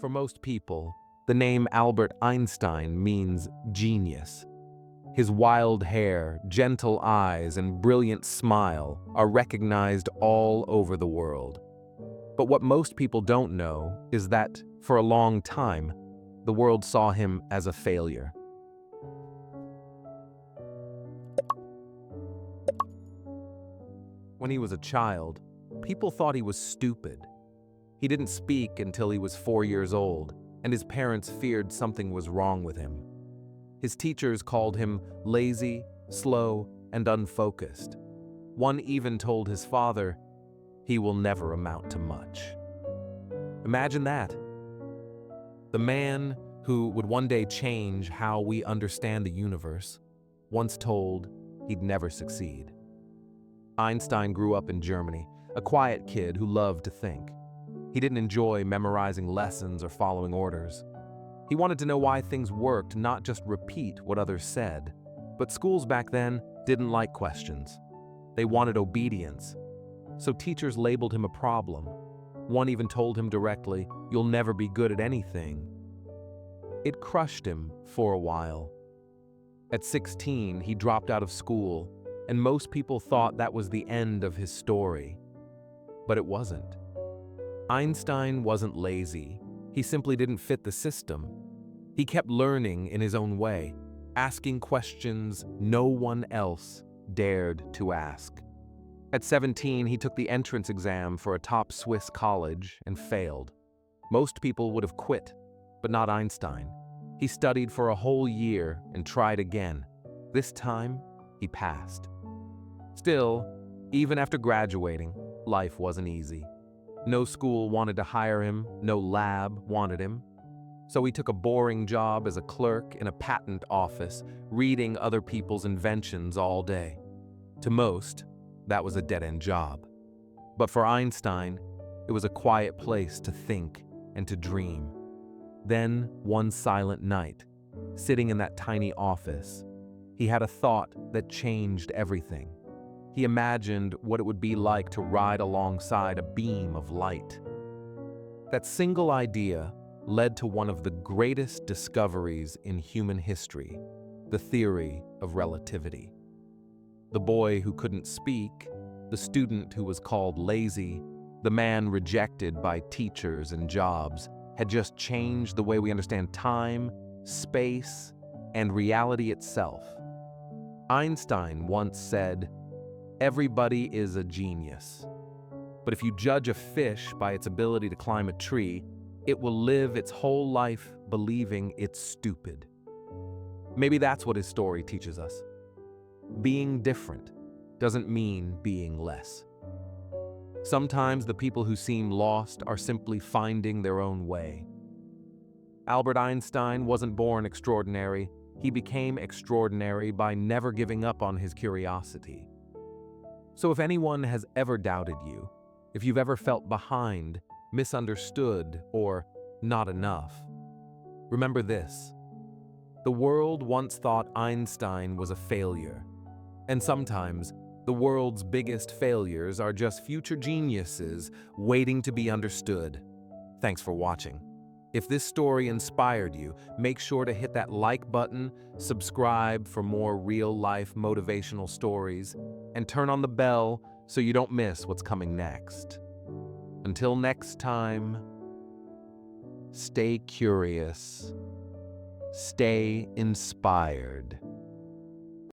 For most people, the name Albert Einstein means genius. His wild hair, gentle eyes, and brilliant smile are recognized all over the world. But what most people don't know is that, for a long time, the world saw him as a failure. When he was a child, people thought he was stupid. He didn't speak until he was 4 years old, and his parents feared something was wrong with him. His teachers called him lazy, slow, and unfocused. One even told his father, "He will never amount to much." Imagine that. The man who would one day change how we understand the universe once told he'd never succeed. Einstein grew up in Germany, a quiet kid who loved to think. He didn't enjoy memorizing lessons or following orders. He wanted to know why things worked, not just repeat what others said. But schools back then didn't like questions. They wanted obedience. So teachers labeled him a problem. One even told him directly, "You'll never be good at anything." It crushed him for a while. At 16, he dropped out of school, and most people thought that was the end of his story. But it wasn't. Einstein wasn't lazy. He simply didn't fit the system. He kept learning in his own way, asking questions no one else dared to ask. At 17, he took the entrance exam for a top Swiss college and failed. Most people would have quit, but not Einstein. He studied for a whole year and tried again. This time, he passed. Still, even after graduating, life wasn't easy. No school wanted to hire him, no lab wanted him. So he took a boring job as a clerk in a patent office, reading other people's inventions all day. To most, that was a dead-end job. But for Einstein, it was a quiet place to think and to dream. Then, one silent night, sitting in that tiny office, he had a thought that changed everything. He imagined what it would be like to ride alongside a beam of light. That single idea led to one of the greatest discoveries in human history, the theory of relativity. The boy who couldn't speak, the student who was called lazy, the man rejected by teachers and jobs, had just changed the way we understand time, space, and reality itself. Einstein once said, "Everybody is a genius. But if you judge a fish by its ability to climb a tree, it will live its whole life believing it's stupid." Maybe that's what his story teaches us. Being different doesn't mean being less. Sometimes the people who seem lost are simply finding their own way. Albert Einstein wasn't born extraordinary. He became extraordinary by never giving up on his curiosity. So if anyone has ever doubted you, if you've ever felt behind, misunderstood, or not enough, remember this. The world once thought Einstein was a failure. And sometimes, the world's biggest failures are just future geniuses waiting to be understood. Thanks for watching. If this story inspired you, make sure to hit that like button, subscribe for more real-life motivational stories, and turn on the bell so you don't miss what's coming next. Until next time, stay curious, stay inspired.